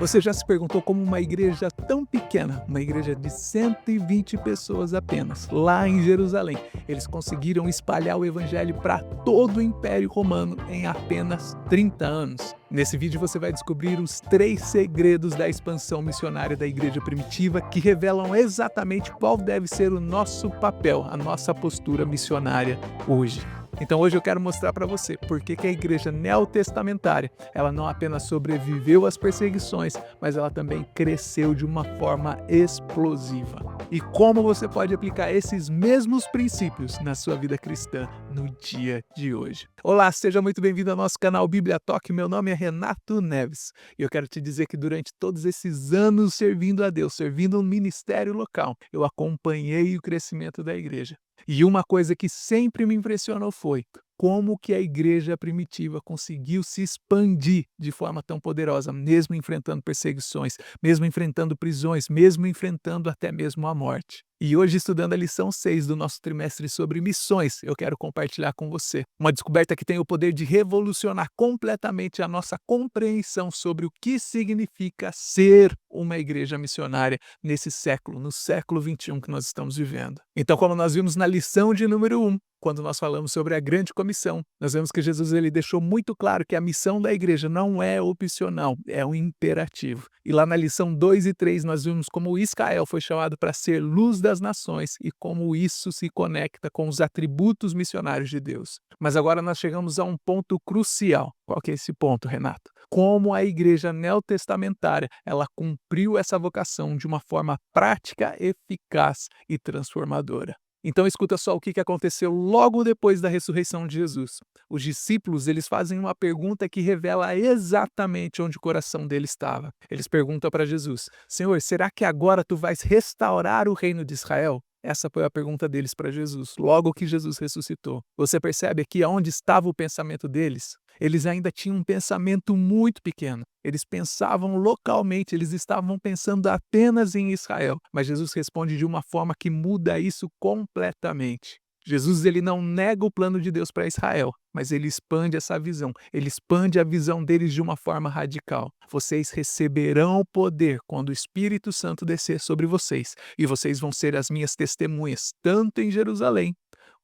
Você já se perguntou como uma igreja tão pequena, uma igreja de 120 pessoas apenas, lá em Jerusalém, eles conseguiram espalhar o evangelho para todo o Império Romano em apenas 30 anos? Nesse vídeo você vai descobrir os 3 segredos da expansão missionária da igreja primitiva que revelam exatamente qual deve ser o nosso papel, a nossa postura missionária hoje. Então hoje eu quero mostrar para você por que a igreja neotestamentária, ela não apenas sobreviveu às perseguições, mas ela também cresceu de uma forma explosiva. E como você pode aplicar esses mesmos princípios na sua vida cristã no dia de hoje. Olá, seja muito bem-vindo ao nosso canal Bíblia Talk. Meu nome é Renato Neves e eu quero te dizer que durante todos esses anos servindo a Deus, servindo um ministério local, eu acompanhei o crescimento da igreja. E uma coisa que sempre me impressionou foi como que a igreja primitiva conseguiu se expandir de forma tão poderosa, mesmo enfrentando perseguições, mesmo enfrentando prisões, mesmo enfrentando até mesmo a morte. E hoje, estudando a lição 6 do nosso trimestre sobre missões, eu quero compartilhar com você uma descoberta que tem o poder de revolucionar completamente a nossa compreensão sobre o que significa ser uma igreja missionária nesse século, no século 21 que nós estamos vivendo. Então, como nós vimos na lição de número 1, quando nós falamos sobre a grande comissão, nós vemos que Jesus ele deixou muito claro que a missão da igreja não é opcional, é um imperativo. E lá na lição 2 e 3 nós vimos como Israel foi chamado para ser luz das nações e como isso se conecta com os atributos missionários de Deus. Mas agora nós chegamos a um ponto crucial. Qual que é esse ponto, Renato? Como a igreja neotestamentária, ela cumpriu essa vocação de uma forma prática, eficaz e transformadora. Então escuta só o que aconteceu logo depois da ressurreição de Jesus. Os discípulos, eles fazem uma pergunta que revela exatamente onde o coração dele estava. Eles perguntam para Jesus: Senhor, será que agora tu vais restaurar o reino de Israel? Essa foi a pergunta deles para Jesus, logo que Jesus ressuscitou. Você percebe aqui aonde estava o pensamento deles? Eles ainda tinham um pensamento muito pequeno. Eles pensavam localmente, eles estavam pensando apenas em Israel. Mas Jesus responde de uma forma que muda isso completamente. Jesus ele não nega o plano de Deus para Israel, mas ele expande essa visão. Ele expande a visão deles de uma forma radical. Vocês receberão poder quando o Espírito Santo descer sobre vocês, e vocês vão ser as minhas testemunhas, tanto em Jerusalém,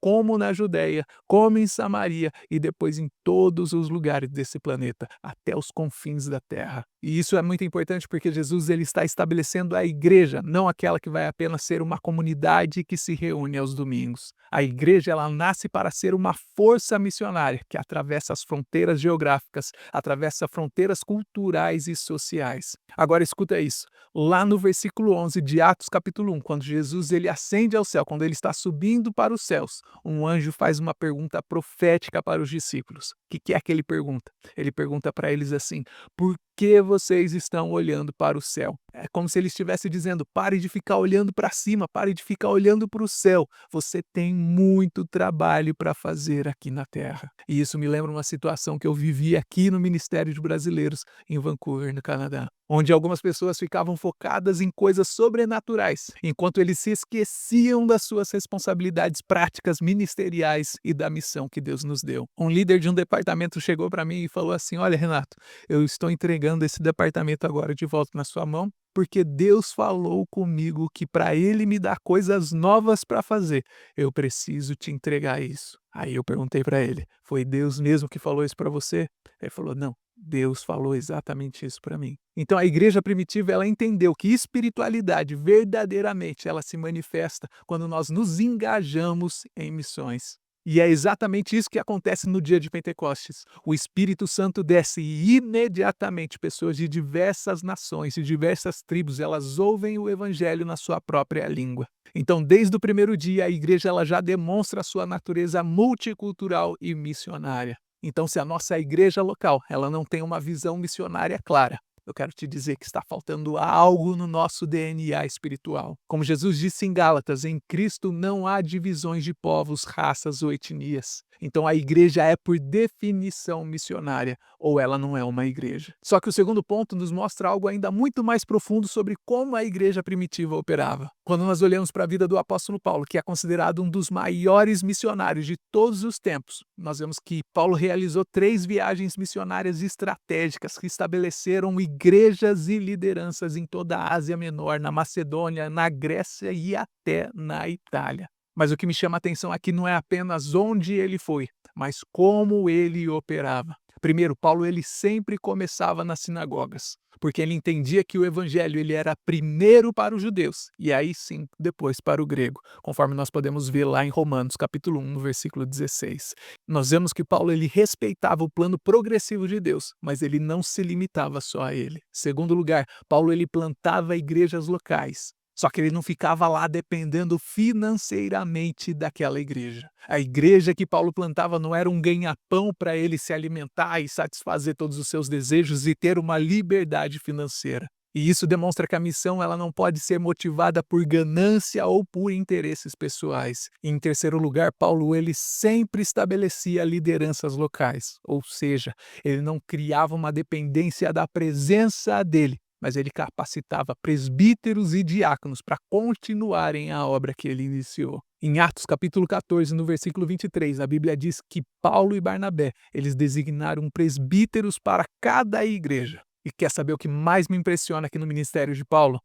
como na Judéia, como em Samaria e depois em todos os lugares desse planeta, até os confins da terra. E isso é muito importante porque Jesus ele está estabelecendo a igreja, não aquela que vai apenas ser uma comunidade que se reúne aos domingos. A igreja ela nasce para ser uma força missionária que atravessa as fronteiras geográficas, atravessa fronteiras culturais e sociais. Agora escuta isso, lá no versículo 11 de Atos capítulo 1, quando Jesus ele ascende ao céu, quando ele está subindo para os céus, um anjo faz uma pergunta profética para os discípulos. O que é que ele pergunta? Ele pergunta para eles assim: por que vocês estão olhando para o céu? É como se ele estivesse dizendo: pare de ficar olhando para cima, pare de ficar olhando para o céu. Você tem muito trabalho para fazer aqui na terra. E isso me lembra uma situação que eu vivi aqui no Ministério de Brasileiros em Vancouver, no Canadá, onde algumas pessoas ficavam focadas em coisas sobrenaturais, enquanto eles se esqueciam das suas responsabilidades práticas ministeriais e da missão que Deus nos deu. Um líder de um departamento chegou para mim e falou assim: olha, Renato, eu estou entregando esse departamento agora de volta na sua mão, porque Deus falou comigo que para Ele me dar coisas novas para fazer, eu preciso te entregar isso. Aí eu perguntei para ele: foi Deus mesmo que falou isso para você? Ele falou: não, Deus falou exatamente isso para mim. Então a igreja primitiva ela entendeu que espiritualidade verdadeiramente ela se manifesta quando nós nos engajamos em missões. E é exatamente isso que acontece no dia de Pentecostes. O Espírito Santo desce e imediatamente pessoas de diversas nações, de diversas tribos, elas ouvem o evangelho na sua própria língua. Então, desde o primeiro dia, a igreja ela já demonstra a sua natureza multicultural e missionária. Então, se a nossa igreja local ela não tem uma visão missionária clara, eu quero te dizer que está faltando algo no nosso DNA espiritual. Como Jesus disse em Gálatas, em Cristo não há divisões de povos, raças ou etnias. Então a igreja é por definição missionária, ou ela não é uma igreja. Só que o segundo ponto nos mostra algo ainda muito mais profundo sobre como a igreja primitiva operava. Quando nós olhamos para a vida do apóstolo Paulo, que é considerado um dos maiores missionários de todos os tempos, nós vemos que Paulo realizou 3 viagens missionárias estratégicas que estabeleceram igrejas e lideranças em toda a Ásia Menor, na Macedônia, na Grécia e até na Itália. Mas o que me chama a atenção aqui não é apenas onde ele foi, mas como ele operava. Primeiro, Paulo ele sempre começava nas sinagogas, porque ele entendia que o evangelho ele era primeiro para os judeus e aí sim depois para o grego, conforme nós podemos ver lá em Romanos capítulo 1, no versículo 16. Nós vemos que Paulo ele respeitava o plano progressivo de Deus, mas ele não se limitava só a ele. Segundo lugar, Paulo ele plantava igrejas locais. Só que ele não ficava lá dependendo financeiramente daquela igreja. A igreja que Paulo plantava não era um ganha-pão para ele se alimentar e satisfazer todos os seus desejos e ter uma liberdade financeira. E isso demonstra que a missão ela não pode ser motivada por ganância ou por interesses pessoais. E, em terceiro lugar, Paulo ele sempre estabelecia lideranças locais, ou seja, ele não criava uma dependência da presença dele, mas ele capacitava presbíteros e diáconos para continuarem a obra que ele iniciou. Em Atos capítulo 14, no versículo 23, a Bíblia diz que Paulo e Barnabé, eles designaram presbíteros para cada igreja. E quer saber o que mais me impressiona aqui no ministério de Paulo?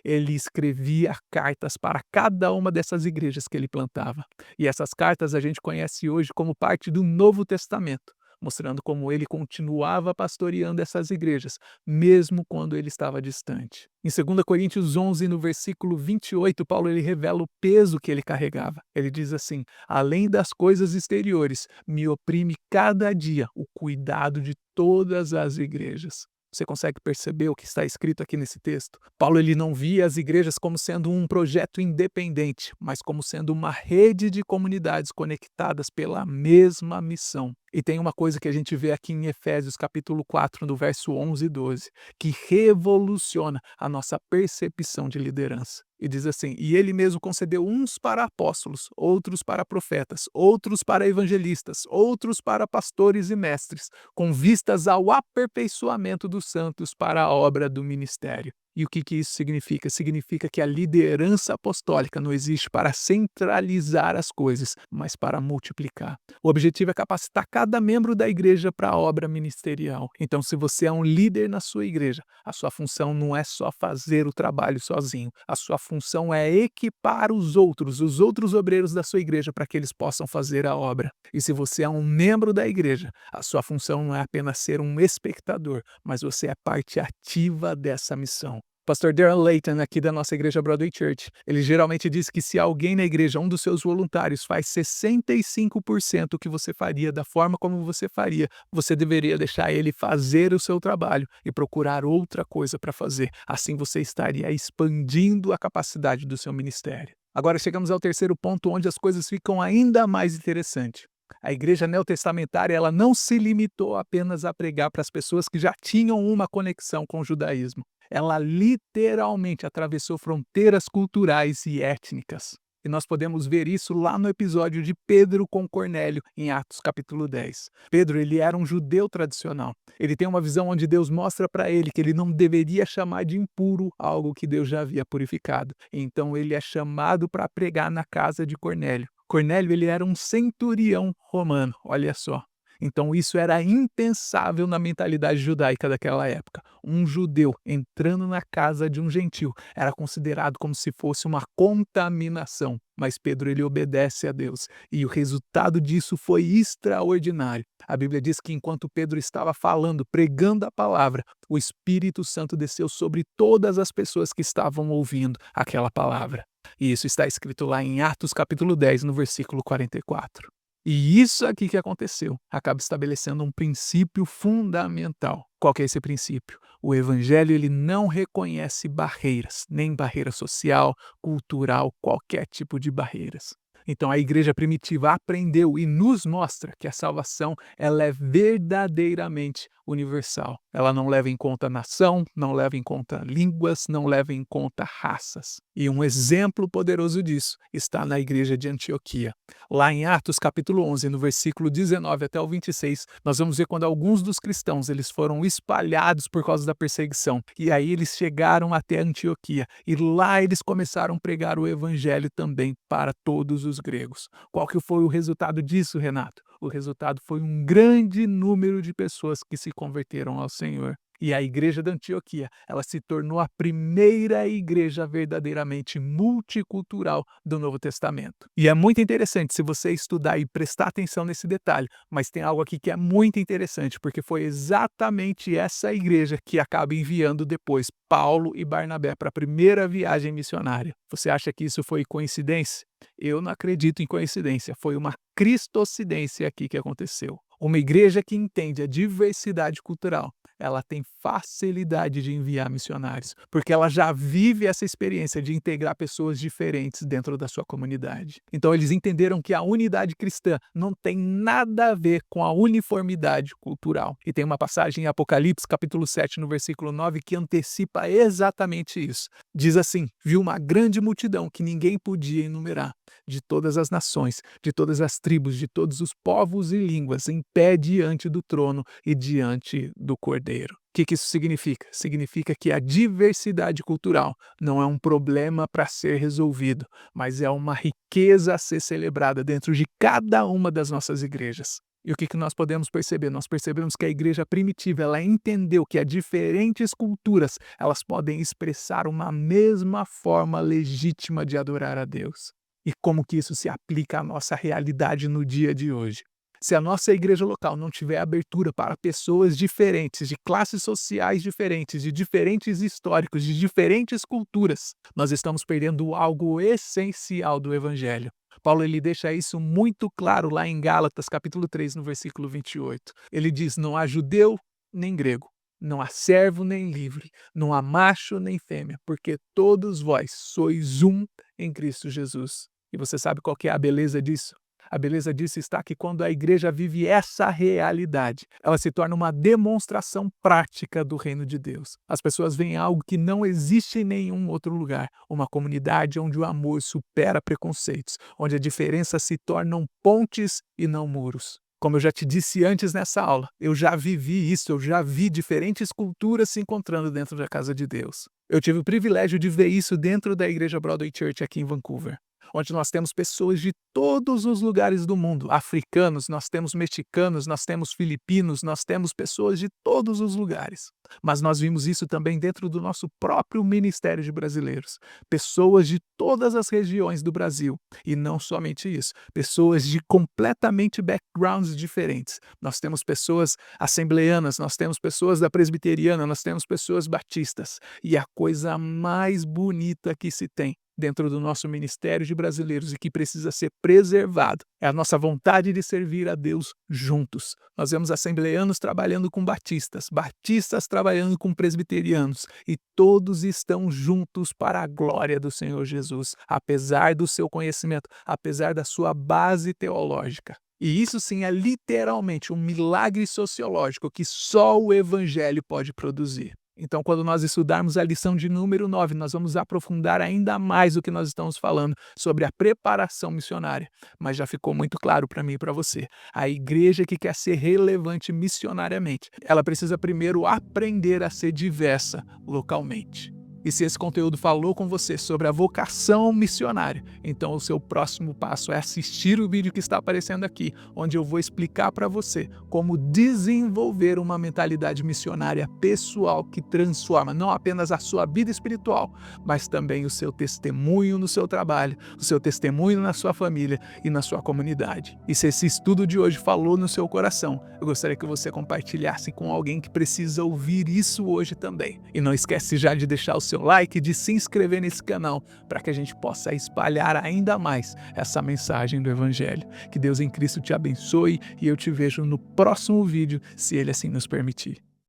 Ele escrevia cartas para cada uma dessas igrejas que ele plantava. E essas cartas a gente conhece hoje como parte do Novo Testamento, mostrando como ele continuava pastoreando essas igrejas, mesmo quando ele estava distante. Em 2 Coríntios 11, no versículo 28, Paulo ele revela o peso que ele carregava. Ele diz assim: além das coisas exteriores, me oprime cada dia o cuidado de todas as igrejas. Você consegue perceber o que está escrito aqui nesse texto? Paulo ele não via as igrejas como sendo um projeto independente, mas como sendo uma rede de comunidades conectadas pela mesma missão. E tem uma coisa que a gente vê aqui em Efésios capítulo 4, no verso 11 e 12, que revoluciona a nossa percepção de liderança. E diz assim: e ele mesmo concedeu uns para apóstolos, outros para profetas, outros para evangelistas, outros para pastores e mestres, com vistas ao aperfeiçoamento dos santos para a obra do ministério. E o que isso significa? Significa que a liderança apostólica não existe para centralizar as coisas, mas para multiplicar. O objetivo é capacitar cada membro da igreja para a obra ministerial. Então, se você é um líder na sua igreja, a sua função não é só fazer o trabalho sozinho. A sua função é equipar os outros obreiros da sua igreja para que eles possam fazer a obra. E se você é um membro da igreja, a sua função não é apenas ser um espectador, mas você é parte ativa dessa missão. Pastor Darren Layton, aqui da nossa igreja Broadway Church, ele geralmente diz que se alguém na igreja, um dos seus voluntários, faz 65% o que você faria, da forma como você faria, você deveria deixar ele fazer o seu trabalho e procurar outra coisa para fazer. Assim você estaria expandindo a capacidade do seu ministério. Agora chegamos ao terceiro ponto, onde as coisas ficam ainda mais interessantes. A igreja neotestamentária ela não se limitou apenas a pregar para as pessoas que já tinham uma conexão com o judaísmo. Ela literalmente atravessou fronteiras culturais e étnicas. E nós podemos ver isso lá no episódio de Pedro com Cornélio, em Atos capítulo 10. Pedro ele era um judeu tradicional. Ele tem uma visão onde Deus mostra para ele que ele não deveria chamar de impuro algo que Deus já havia purificado. Então ele é chamado para pregar na casa de Cornélio. Cornélio ele era um centurião romano, olha só. Então isso era impensável na mentalidade judaica daquela época. Um judeu entrando na casa de um gentil era considerado como se fosse uma contaminação. Mas Pedro ele obedece a Deus e o resultado disso foi extraordinário. A Bíblia diz que enquanto Pedro estava falando, pregando a palavra, o Espírito Santo desceu sobre todas as pessoas que estavam ouvindo aquela palavra. E isso está escrito lá em Atos capítulo 10, no versículo 44. E isso aqui que aconteceu acaba estabelecendo um princípio fundamental. Qual que é esse princípio? O evangelho ele não reconhece barreiras, nem barreira social, cultural, qualquer tipo de barreiras. Então a igreja primitiva aprendeu e nos mostra que a salvação ela é verdadeiramente universal. Ela não leva em conta nação, não leva em conta línguas, não leva em conta raças. E um exemplo poderoso disso está na igreja de Antioquia. Lá em Atos capítulo 11, no versículo 19 até o 26, nós vamos ver quando alguns dos cristãos eles foram espalhados por causa da perseguição. E aí eles chegaram até Antioquia e lá eles começaram a pregar o evangelho também para todos os gregos. Qual que foi o resultado disso, Renato? O resultado foi um grande número de pessoas que se converteram ao Senhor. E a igreja da Antioquia, ela se tornou a primeira igreja verdadeiramente multicultural do Novo Testamento. E é muito interessante se você estudar e prestar atenção nesse detalhe, mas tem algo aqui que é muito interessante, porque foi exatamente essa igreja que acaba enviando depois Paulo e Barnabé para a primeira viagem missionária. Você acha que isso foi coincidência? Eu não acredito em coincidência, foi uma cristocidência aqui que aconteceu. Uma igreja que entende a diversidade cultural, ela tem facilidade de enviar missionários, porque ela já vive essa experiência de integrar pessoas diferentes dentro da sua comunidade. Então eles entenderam que a unidade cristã não tem nada a ver com a uniformidade cultural. E tem uma passagem em Apocalipse, capítulo 7, no versículo 9, que antecipa exatamente isso. Diz assim: viu uma grande multidão que ninguém podia enumerar, de todas as nações, de todas as tribos, de todos os povos e línguas, em pé diante do trono e diante do Cordeiro. O que isso significa? Significa que a diversidade cultural não é um problema para ser resolvido, mas é uma riqueza a ser celebrada dentro de cada uma das nossas igrejas. E o que nós podemos perceber? Nós percebemos que a igreja primitiva ela entendeu que as diferentes culturas elas podem expressar uma mesma forma legítima de adorar a Deus. E como que isso se aplica à nossa realidade no dia de hoje? Se a nossa igreja local não tiver abertura para pessoas diferentes, de classes sociais diferentes, de diferentes históricos, de diferentes culturas, nós estamos perdendo algo essencial do evangelho. Paulo ele deixa isso muito claro lá em Gálatas, capítulo 3, no versículo 28. Ele diz: não há judeu nem grego, não há servo nem livre, não há macho nem fêmea, porque todos vós sois um em Cristo Jesus. E você sabe qual que é a beleza disso? A beleza disso está que quando a igreja vive essa realidade, ela se torna uma demonstração prática do reino de Deus. As pessoas veem algo que não existe em nenhum outro lugar, uma comunidade onde o amor supera preconceitos, onde a diferença se tornam pontes e não muros. Como eu já te disse antes nessa aula, eu já vivi isso, eu já vi diferentes culturas se encontrando dentro da casa de Deus. Eu tive o privilégio de ver isso dentro da igreja Broadway Church aqui em Vancouver, onde nós temos pessoas de todos os lugares do mundo, africanos, nós temos mexicanos, nós temos filipinos, nós temos pessoas de todos os lugares. Mas nós vimos isso também dentro do nosso próprio Ministério de Brasileiros, pessoas de todas as regiões do Brasil. E não somente isso, pessoas de completamente backgrounds diferentes. Nós temos pessoas assembleanas, nós temos pessoas da presbiteriana, nós temos pessoas batistas. E a coisa mais bonita que se tem dentro do nosso Ministério de Brasileiros e que precisa ser preservado é a nossa vontade de servir a Deus juntos. Nós vemos assembleanos trabalhando com batistas, batistas trabalhando com presbiterianos e todos estão juntos para a glória do Senhor Jesus, apesar do seu conhecimento, apesar da sua base teológica. E isso sim é literalmente um milagre sociológico que só o Evangelho pode produzir. Então, quando nós estudarmos a lição de número 9, nós vamos aprofundar ainda mais o que nós estamos falando sobre a preparação missionária. Mas já ficou muito claro para mim e para você. A igreja que quer ser relevante missionariamente, ela precisa primeiro aprender a ser diversa localmente. E se esse conteúdo falou com você sobre a vocação missionária, então o seu próximo passo é assistir o vídeo que está aparecendo aqui, onde eu vou explicar para você como desenvolver uma mentalidade missionária pessoal que transforma não apenas a sua vida espiritual, mas também o seu testemunho no seu trabalho, o seu testemunho na sua família e na sua comunidade. E se esse estudo de hoje falou no seu coração, eu gostaria que você compartilhasse com alguém que precisa ouvir isso hoje também. E não esquece já de deixar o seu like, de se inscrever nesse canal, para que a gente possa espalhar ainda mais essa mensagem do Evangelho. Que Deus em Cristo te abençoe e eu te vejo no próximo vídeo, se Ele assim nos permitir.